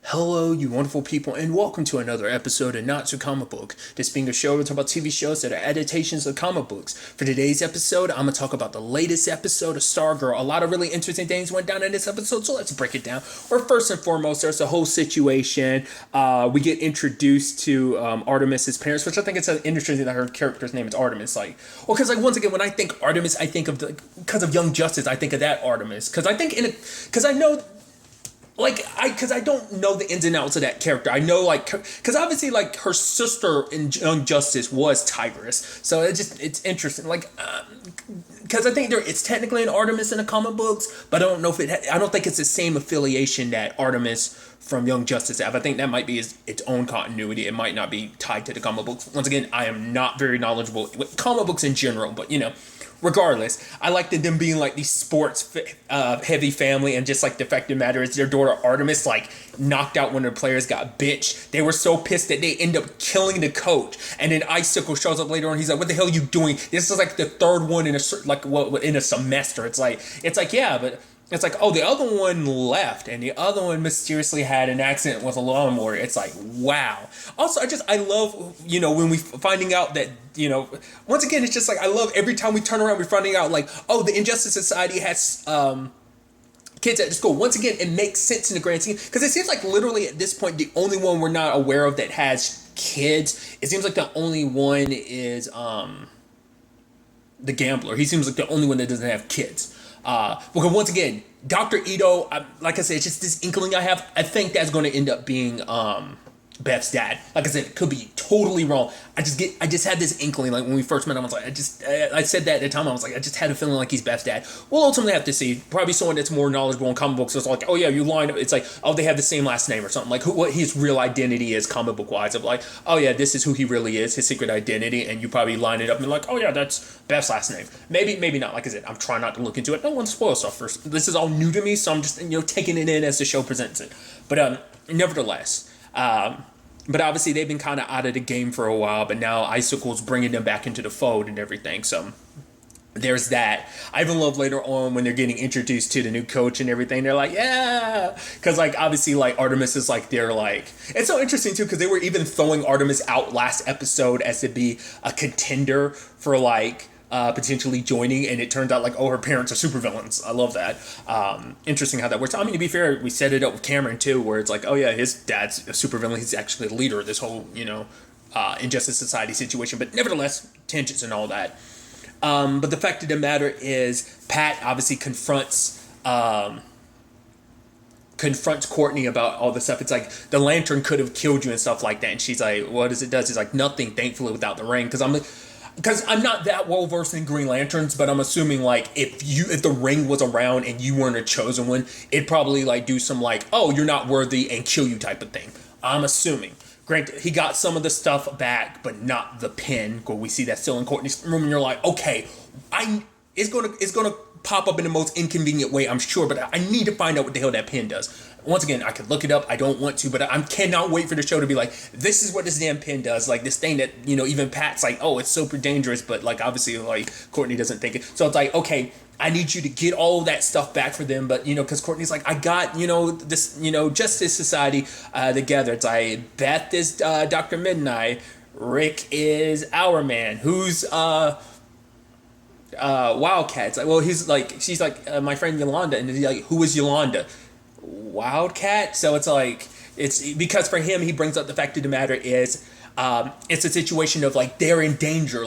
Hello, you wonderful people, and welcome to another episode of Not So Comic Book. This being a show where we talk about TV shows that are adaptations of comic books. For today's episode, I'm going to talk about the latest episode of Stargirl. A lot of really interesting things went down in this episode, so let's break it down. Or first and foremost, there's the whole situation. We get introduced to Artemis's parents, which I think it's interesting that her character's name is Artemis. Because once again, when I think Artemis, I think of because of Young Justice, I think of that Artemis. Because I know. Because I don't know the ins and outs of that character. I know, because obviously, her sister in Young Justice was Tigress. So it's interesting. Because I think it's technically an Artemis in the comic books, but I don't know if I don't think it's the same affiliation that Artemis from Young Justice have. I think that might be its own continuity. It might not be tied to the comic books. Once again, I am not very knowledgeable with comic books in general, but regardless, I like them being these sports heavy family, and just the fact of the matter is their daughter Artemis knocked out one of the players, got bitched. They were so pissed that they end up killing the coach, and then Icicle shows up later on. He's like, "What the hell are you doing? This is the third one in in a semester." Yeah, but. It's oh, the other one left, and the other one mysteriously had an accident with a lawnmower. It's wow. Also, I love, when we finding out that, once again, it's just I love every time we turn around, we're finding out, oh, the Injustice Society has, kids at the school. Once again, it makes sense in the grand scheme, because it seems literally at this point, the only one we're not aware of that has kids, it seems the only one is, the gambler. He seems the only one that doesn't have kids. Because once again, Dr. Ito, like I said, it's just this inkling I have. I think that's going to end up being Beth's dad. Like I said, it could be totally wrong. I just had this inkling. When we first met him, I was I said that at the time. I was I just had a feeling he's Beth's dad. We'll ultimately have to see. Probably someone that's more knowledgeable in comic books. So it's oh yeah, you line up. It's oh, they have the same last name or something. What his real identity is, comic book wise. Of oh yeah, this is who he really is, his secret identity, and you probably line it up and oh yeah, that's Beth's last name. Maybe not. Like I said, I'm trying not to look into it. I don't want to spoil stuff first. This is all new to me, so I'm just taking it in as the show presents it. But nevertheless. But obviously they've been kind of out of the game for a while, but now Icicle's bringing them back into the fold and everything. So there's that. I even love later on when they're getting introduced to the new coach and everything. They're yeah, because obviously Artemis is it's so interesting too, because they were even throwing Artemis out last episode as to be a contender for potentially joining, and it turned out oh, her parents are supervillains. I love that. Interesting how that works. I mean, to be fair, we set it up with Cameron too, where it's oh yeah, his dad's a supervillain. He's actually the leader of this whole Injustice Society situation. But nevertheless, tangents and all that. But the fact of the matter is, Pat obviously confronts Courtney about all this stuff. It's the lantern could have killed you and stuff like that, and she's what does it do? It's nothing, thankfully, without the ring. Because I'm not that well versed in Green Lanterns, but I'm assuming if the ring was around and you weren't a chosen one, it'd probably do some oh, you're not worthy and kill you type of thing. I'm assuming. Granted, he got some of the stuff back, but not the pin. Because we see that still in Courtney's room, and you're okay, it's gonna pop up in the most inconvenient way, I'm sure, but I need to find out what the hell that pin does. Once again, I could look it up. I don't want to, but I cannot wait for the show to be this is what this damn pin does. This thing that, even Pat's oh, it's super dangerous, but obviously Courtney doesn't think it. So it's okay, I need you to get all of that stuff back for them, but because Courtney's I got, this, Justice Society together. It's Beth is Dr. Midnight, Rick is our man, who's Wildcats. Well, he's she's my friend Yolanda, and he's who is Yolanda? Wildcat. So it's because for him, he brings up the fact of the matter is it's a situation of they're in danger.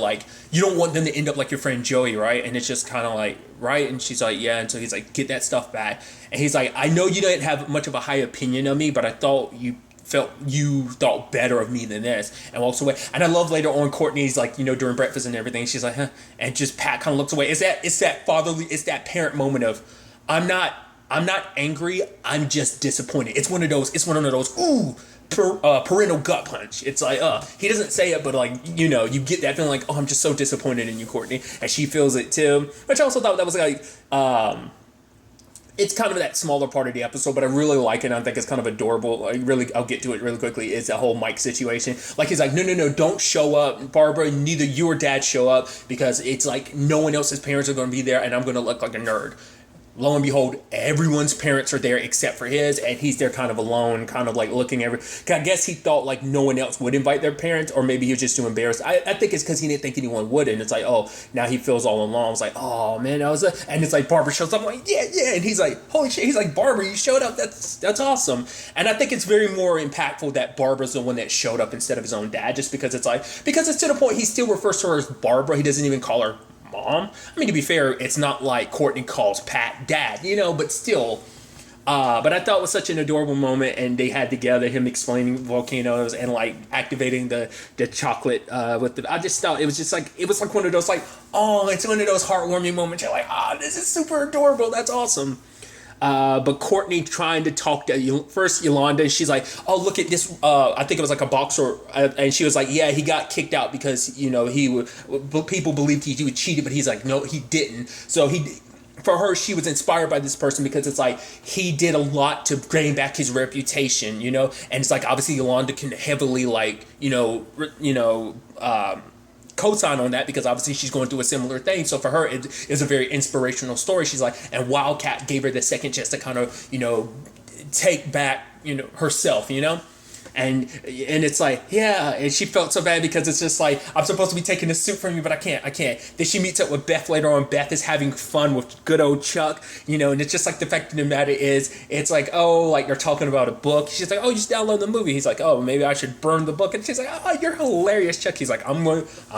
You don't want them to end up like your friend Joey, right? And it's just kind of right. And she's yeah. And so he's get that stuff back. And he's I know you didn't have much of a high opinion of me, but I thought you thought better of me than this, and walks away. And I love later on Courtney's during breakfast and everything, she's huh, and just Pat kind of looks away. It's that fatherly, it's that parent moment of I'm not angry, I'm just disappointed. It's one of those ooh, parental gut punch. It's he doesn't say it, but you get that feeling oh, I'm just so disappointed in you, Courtney, and she feels it too. Which I also thought that was it's kind of that smaller part of the episode, but I really like it. I think it's kind of adorable. I'll get to it really quickly. Is the whole Mike situation. He's no, don't show up, Barbara. Neither you or Dad show up, because it's no one else's parents are going to be there, and I'm going to look like a nerd. lo and behold, everyone's parents are there except for his, and he's there kind of alone, kind of like looking every. I guess he thought like no one else would invite their parents, or maybe he was just too embarrassed. I think it's because he didn't think anyone would, and it's like, oh, now he feels all alone. I was like, oh man, and it's like Barbara shows up, I'm like, yeah, and he's like, holy shit, he's like, Barbara, you showed up, that's awesome. And I think it's very more impactful that Barbara's the one that showed up instead of his own dad, just because it's to the point he still refers to her as Barbara. He doesn't even call her mom. I mean, to be fair, it's not like Courtney calls Pat dad, but still. But I thought it was such an adorable moment, and they had together him explaining volcanoes and like activating the chocolate with the. I just thought it was like one of those like, oh, it's one of those heartwarming moments. You're like, this is super adorable. That's awesome. But Courtney trying to talk to first Yolanda, and she's like, oh, look at this. I think it was like a boxer, and she was like, yeah, he got kicked out because people believed he would cheated, but he's like, no, he didn't. So for her, she was inspired by this person because it's like he did a lot to gain back his reputation, and it's like obviously Yolanda can heavily like co-sign on that because obviously she's going through a similar thing. So for her, it is a very inspirational story. She's like, and Wildcat gave her the second chance to kind of take back herself, and it's like, yeah, and she felt so bad because it's just like, I'm supposed to be taking this suit from you, but I can't. Then she meets up with Beth later on. Beth is having fun with good old Chuck, and it's just like the fact of the matter is, it's like, oh, like they're talking about a book. She's like, oh, you just download the movie. He's like, oh, maybe I should burn the book. And she's like, oh, you're hilarious, Chuck. He's like, I'm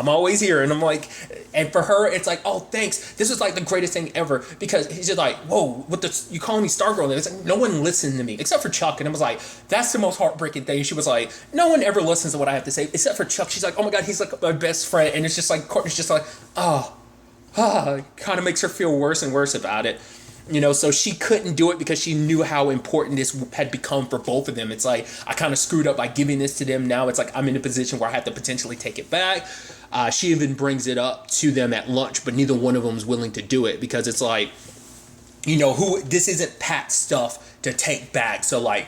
always here. And I'm like, and for her, it's like, oh, thanks. This is like the greatest thing ever because he's just like, whoa, you calling me Stargirl? And it's like, no one listened to me except for Chuck. And I was like, that's the most heartbreaking thing. She was like, no one ever listens to what I have to say except for Chuck. She's like, oh my god, he's like my best friend. And it's just like Courtney's just like, kind of makes her feel worse and worse about it. So she couldn't do it because she knew how important this had become for both of them. It's like, I kind of screwed up by giving this to them. Now it's like I'm in a position where I have to potentially take it back. She even brings it up to them at lunch, but neither one of them is willing to do it because it's like, this isn't Pat's stuff to take back. So like,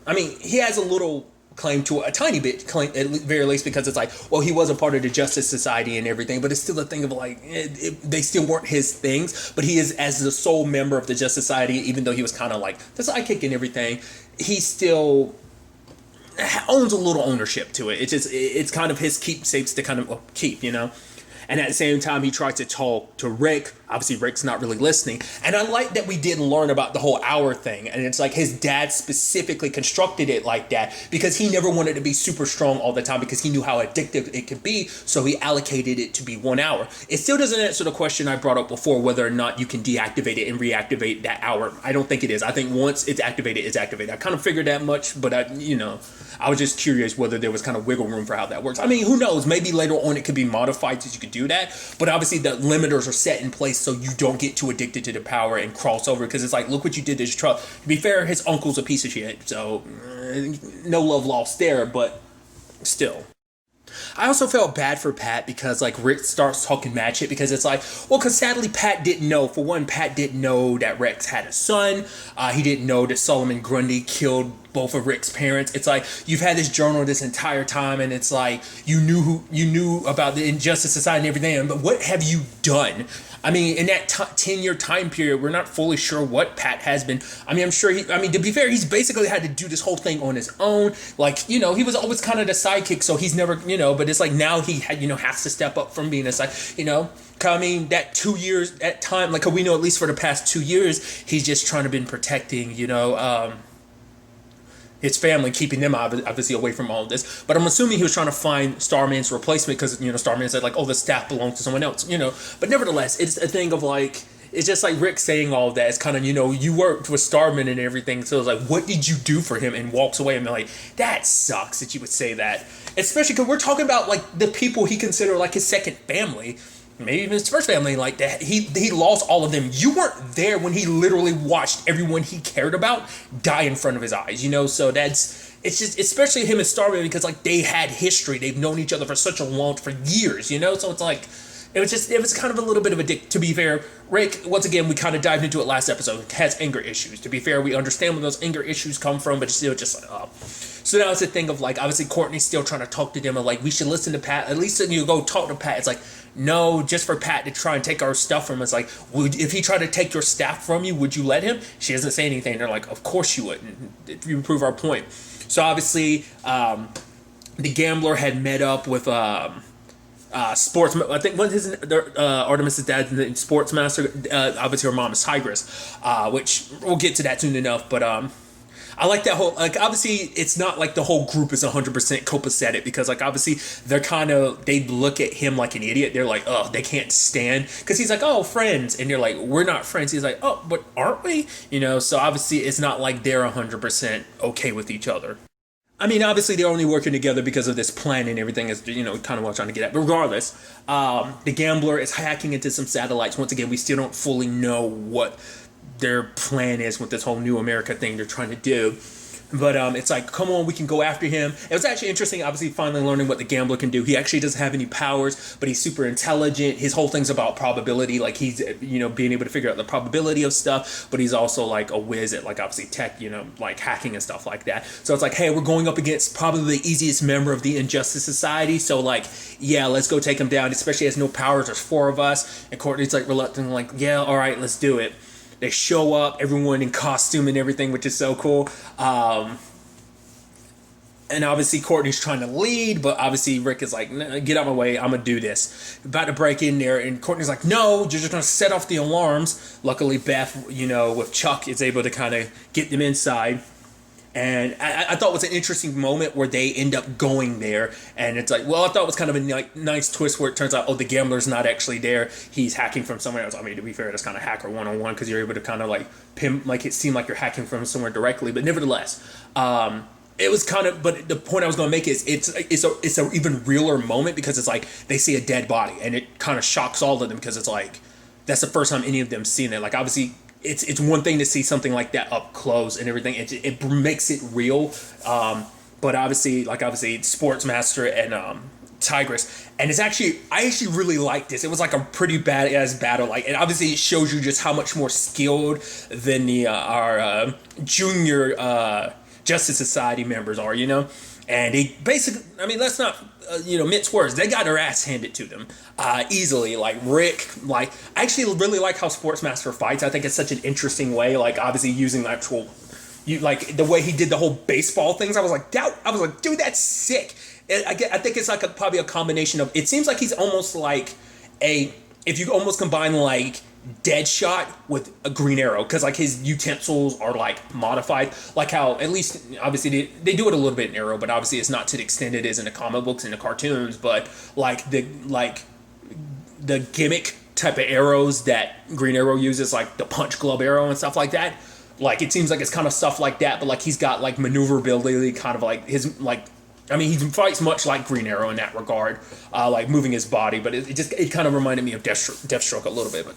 I mean, he has a little claim to a tiny bit claim at very least because it's like, well, he was a part of the Justice Society and everything, but it's still a thing of like they still weren't his things, but he is as the sole member of the Justice Society, even though he was kind of like the sidekick and everything, he still owns a little ownership to it. It's kind of his keepsakes to kind of keep, And at the same time, he tried to talk to Rick. Obviously, Rick's not really listening. And I like that we didn't learn about the whole hour thing. And it's like his dad specifically constructed it like that because he never wanted to be super strong all the time because he knew how addictive it could be. So he allocated it to be 1 hour. It still doesn't answer the question I brought up before, whether or not you can deactivate it and reactivate that hour. I don't think it is. I think once it's activated, it's activated. I kind of figured that much, but I was just curious whether there was kind of wiggle room for how that works. I mean, who knows? Maybe later on it could be modified so you could do that. But obviously the limiters are set in place so you don't get too addicted to the power and cross over. Because it's like, look what you did to this truck. To be fair, his uncle's a piece of shit. So no love lost there, but still. I also felt bad for Pat because like Rick starts talking mad shit because it's like, well, because sadly Pat didn't know. For one, Pat didn't know that Rex had a son. He didn't know that Solomon Grundy killed both of Rick's parents. It's like, you've had this journal this entire time and it's like, you knew about the Injustice Society and everything, but what have you done? I mean, in that 10-year time period, we're not fully sure what Pat has been. I mean, I'm sure to be fair, he's basically had to do this whole thing on his own. Like, he was always kind of the sidekick, so he's never, but it's like now he has to step up from being a side, I mean, that 2 years, that time, like, we know at least for the past 2 years, he's just trying to been protecting, his family, keeping them obviously away from all of this. But I'm assuming he was trying to find Starman's replacement because, Starman said, like, oh, the staff belongs to someone else, But nevertheless, it's a thing of, like, it's just like Rick saying all of that. It's kind of, you worked with Starman and everything. So it's like, what did you do for him? And walks away and be like, that sucks that you would say that. Especially because we're talking about, like, the people he considered, like, his second family. Maybe even his first family, like that. He lost all of them. You weren't there when he literally watched everyone he cared about die in front of his eyes, So it's just, especially him and Starman, because like they had history. They've known each other for for years, So it's like, it was kind of a little bit of a dick. To be fair, Rick, once again, we kind of dived into it last episode, has anger issues. To be fair, we understand where those anger issues come from, but still just like, So now it's a thing of like, obviously Courtney's still trying to talk to them and like, we should listen to Pat. At least you go talk to Pat. It's like, no, just for Pat to try and take our stuff from us. Like, if he tried to take your staff from you, would you let him? She doesn't say anything. They're like, of course you wouldn't. If you prove our point. So obviously, the gambler had met up with sports. I think one of his Artemis's dad, the sports master. Obviously, her mom is Tigress, which we'll get to that soon enough. But I like that whole, like, obviously it's not like the whole group is 100% copacetic, because like obviously they look at him like an idiot. They're like, oh, they can't stand, because he's like, oh, friends, and they're like, we're not friends. He's like, oh, but aren't we? So obviously it's not like they're 100% okay with each other. I mean, obviously they're only working together because of this plan and everything is, kind of what I'm trying to get at. But regardless, the gambler is hacking into some satellites. Once again, we still don't fully know what their plan is with this whole New America thing they're trying to do. But it's like, come on, we can go after him. It was actually interesting, obviously, finally learning what the gambler can do. He actually doesn't have any powers, but he's super intelligent. His whole thing's about probability. Like, he's, being able to figure out the probability of stuff, but he's also, like, a whiz at, like, obviously tech, like hacking and stuff like that. So it's like, hey, we're going up against probably the easiest member of the Injustice Society. So, like, yeah, let's go take him down, especially as no powers. There's 4 of us. And Courtney's, like, reluctant, like, yeah, all right, let's do it. They show up, everyone in costume and everything, which is so cool. And obviously Courtney's trying to lead, but obviously Rick is like, nah, get out of my way, I'm going to do this. About to break in there, and Courtney's like, no, you're just going to set off the alarms. Luckily Beth, with Chuck, is able to kind of get them inside. And I thought it was an interesting moment where they end up going there. And it's like, well, I thought it was kind of a nice twist where it turns out, oh, the gambler's not actually there. He's hacking from somewhere else. I mean, to be fair, that's kind of hacker 101, because you're able to kind of like pimp, like it seemed like you're hacking from somewhere directly. But nevertheless, it was kind of, but the point I was going to make is it's a even realer moment, because it's like they see a dead body and it kind of shocks all of them, because it's like, that's the first time any of them seen it. Like, obviously, it's one thing to see something like that up close and everything. It makes it real. But obviously Sportsmaster and Tigress, and I actually really liked this. It was like a pretty badass battle. Like, and obviously it shows you just how much more skilled than our junior Justice Society members are. And they basically, I mean, let's not, mince words. They got their ass handed to them easily. Like, Rick, like, I actually really like how Sportsmaster fights. I think it's such an interesting way, like, obviously using actual, like, the way he did the whole baseball things. I was like, dude, that's sick. I think it's like probably a combination of, it seems like he's almost like if you almost combine, like, Deadshot with a Green Arrow, because like his utensils are like modified, like how, at least obviously they do it a little bit in Arrow, but obviously it's not to the extent it is in the comic books and the cartoons. But like the gimmick type of arrows that Green Arrow uses, like the punch glove arrow and stuff like that, like it seems like it's kind of stuff like that, but like he's got like maneuverability, kind of like his, like, I mean, he fights much like Green Arrow in that regard, like moving his body, but it kind of reminded me of Deathstroke a little bit. But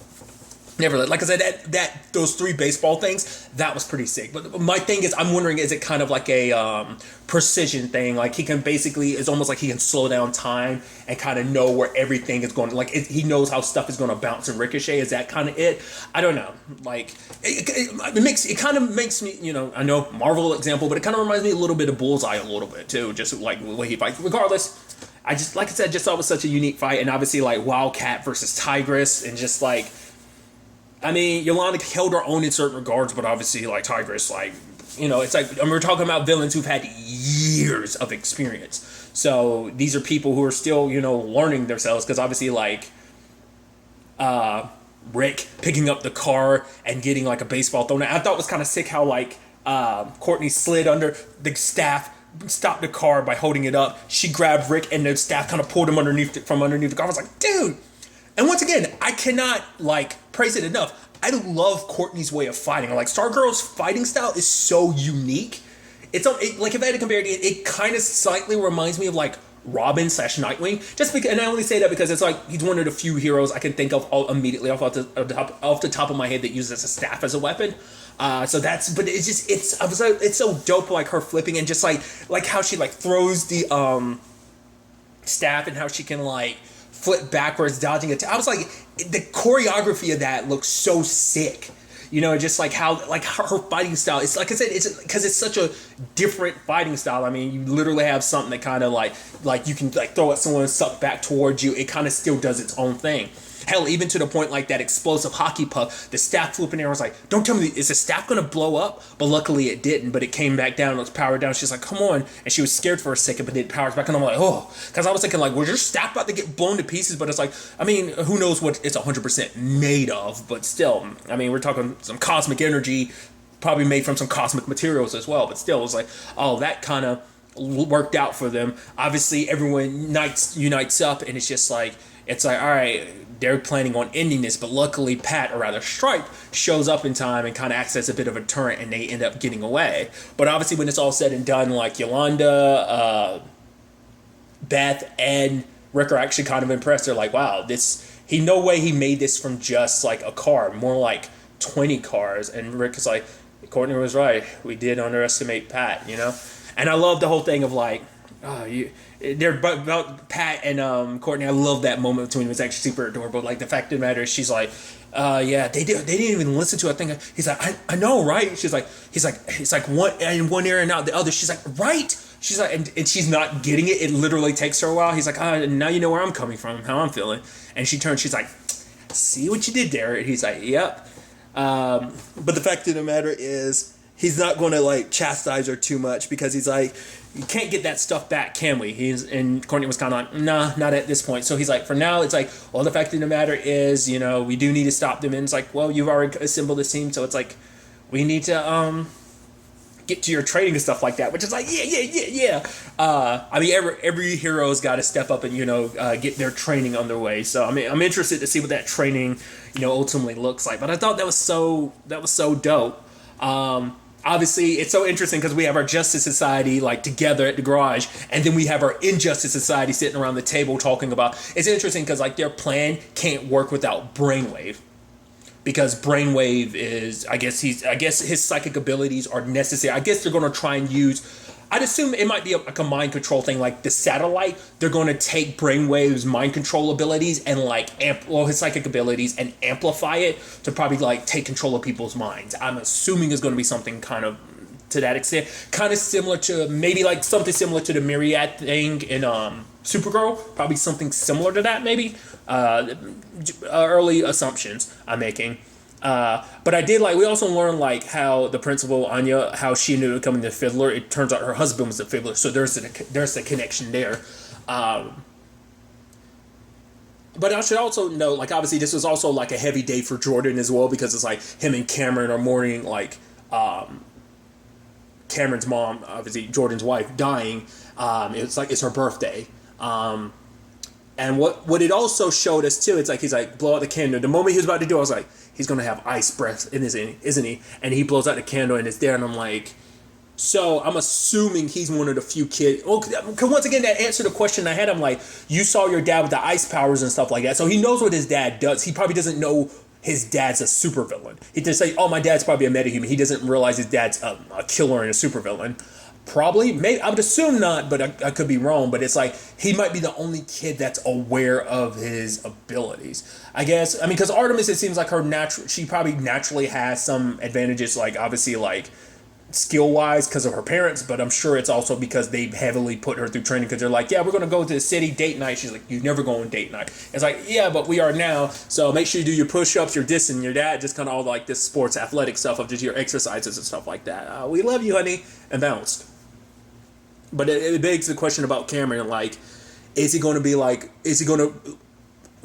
nevertheless, like I said, that those 3 baseball things, that was pretty sick. But my thing is, I'm wondering, is it kind of like a precision thing? Like, he can basically, it's almost like he can slow down time and kind of know where everything is going. Like, he knows how stuff is going to bounce and ricochet. Is that kind of it? I don't know. Like, it kind of makes me, I know Marvel example, but it kind of reminds me a little bit of Bullseye a little bit too. Just like the way he fights. Regardless, I just, like I said, just thought it was such a unique fight. And obviously, like, Wildcat versus Tigress, and just like, I mean, Yolanda held her own in certain regards, but obviously, like, Tigress, like, it's like, and we're talking about villains who've had years of experience. So these are people who are still, learning themselves, because obviously, like, Rick picking up the car and getting, like, a baseball thrown at. I thought it was kind of sick how, like, Courtney slid under the staff, stopped the car by holding it up. She grabbed Rick, and the staff kind of pulled him from underneath the car. I was like, dude! And once again, I cannot, like, praise it enough. I love Courtney's way of fighting. Like, Stargirl's fighting style is so unique. Like, if I had to compare it, it kind of slightly reminds me of, like, Robin/Nightwing. Just because, and I only say that because it's like, he's one of the few heroes I can think of immediately off the top of my head that uses a staff as a weapon. So that's, but it's just, it's so dope, like, her flipping and just, like how she, like, throws the, staff, and how she can, like, flip backwards, dodging it. I was like, the choreography of that looks so sick. just like how like her fighting style. It's like I said, it's because it's such a different fighting style. I mean, you literally have something that kind of like you can like throw at someone and suck back towards you. It kind of still does its own thing. Hell, even to the point like that explosive hockey puck, the staff flew up in there. I was like, don't tell me, is the staff going to blow up? But luckily it didn't, but it came back down. It was powered down. She's like, come on. And she was scared for a second, but it powers back. And I'm like, oh, because I was thinking like, was your staff about to get blown to pieces? But it's like, I mean, who knows what it's 100% made of, but still, I mean, we're talking some cosmic energy, probably made from some cosmic materials as well. But still, it was like, oh, that kind of worked out for them. Obviously, everyone unites up, and it's just like, it's like, all right, they're planning on ending this, but luckily Pat, or rather Stripe, shows up in time and kind of acts as a bit of a deterrent, and they end up getting away. But obviously when it's all said and done, like Yolanda, Beth, and Rick are actually kind of impressed. They're like, wow, no way he made this from just like a car, more like 20 cars. And Rick is like, Courtney was right. We did underestimate Pat, And I love the whole thing of like, they're about Pat and Courtney. I love that moment between them. It's actually super adorable. Like the fact of the matter is, she's like, yeah, they didn't even listen to it. I think he's like, I know, right? He's like one in one ear and out the other. She's like, right? She's like, and she's not getting it. It literally takes her a while. He's like, now you know where I'm coming from, how I'm feeling. And she turns, she's like, see what you did there? And he's like, yep. But the fact of the matter is, he's not going to like chastise her too much, because he's like, you can't get that stuff back, can we? And Courtney was kind of like, nah, not at this point. So he's like, for now, it's like, well, the fact of the matter is, we do need to stop them. And it's like, well, you've already assembled this team, so it's like, we need to get to your training and stuff like that. Which is like, yeah. I mean, every hero's got to step up and get their training underway. So I mean, I'm interested to see what that training ultimately looks like. But I thought that was so dope. Obviously, it's so interesting because we have our Justice Society like together at the garage, and then we have our Injustice Society sitting around the table talking about. It's interesting because like their plan can't work without Brainwave, because Brainwave is, I guess his psychic abilities are necessary. I guess they're going to try and use. I'd assume it might be like a mind control thing, like the satellite. They're going to take Brainwave's mind control abilities and like his psychic abilities and amplify it to probably like take control of people's minds. I'm assuming it's going to be something kind of to that extent, kind of similar to maybe like something similar to the Myriad thing in Supergirl. Probably something similar to that, maybe. Early assumptions I'm making. But I did we also learned how the principal Anya, how she ended up becoming the Fiddler. It turns out her husband was the Fiddler, so there's a connection there. But I should also note, obviously this was also a heavy day for Jordan as well, because it's him and Cameron are mourning Cameron's mom, obviously Jordan's wife, dying. It's her birthday. And what it also showed us too, it's he's blow out the candle. The moment he was about to do it, I was like, he's gonna have ice breath in his, isn't he? And he blows out the candle and it's there, and I'm like, so I'm assuming he's one of the few kids. Well, because once again, that answered the question I had. I'm like, you saw your dad with the ice powers and stuff like that, so he knows what his dad does. He probably doesn't know his dad's a supervillain. He just say, oh, my dad's probably a metahuman. He doesn't realize his dad's a killer and a supervillain. Probably, maybe, I would assume not, but I could be wrong. But it's he might be the only kid that's aware of his abilities, I guess. I mean, because Artemis, it seems like she probably naturally has some advantages, obviously skill wise because of her parents, but I'm sure it's also because they heavily put her through training, because they're like, yeah, we're gonna go to the city date night. She's like, you never go on date night. It's like, yeah, but we are now, so make sure you do your push-ups, your this, and your that, just kind of all this sports athletic stuff of just your exercises and stuff like that. We love you, honey, and bounced. But it begs the question about Cameron, is he going to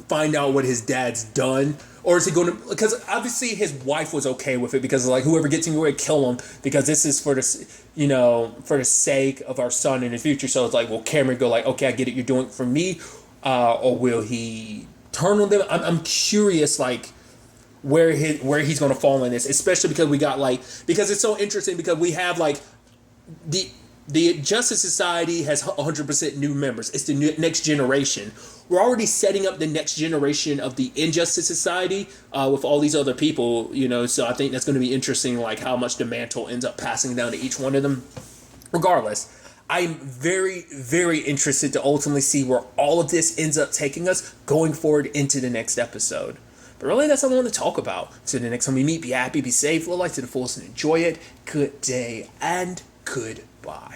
find out what his dad's done? Or is he going to, because obviously his wife was okay with it, because whoever gets him, we're going to kill him, because this is for the sake of our son in the future. So it's will Cameron go okay, I get it, you're doing it for me, or will he turn on them? I'm curious, where he's going to fall in this, especially because we got because it's so interesting, because we have the Justice Society has 100% new members. It's the next generation. We're already setting up the next generation of the Injustice Society with all these other people, so I think that's going to be interesting, how much the mantle ends up passing down to each one of them. Regardless, I'm very, very interested to ultimately see where all of this ends up taking us going forward into the next episode. But really, that's all I want to talk about. So the next time we meet, be happy, be safe, live life to the fullest, and enjoy it. Good day and goodbye.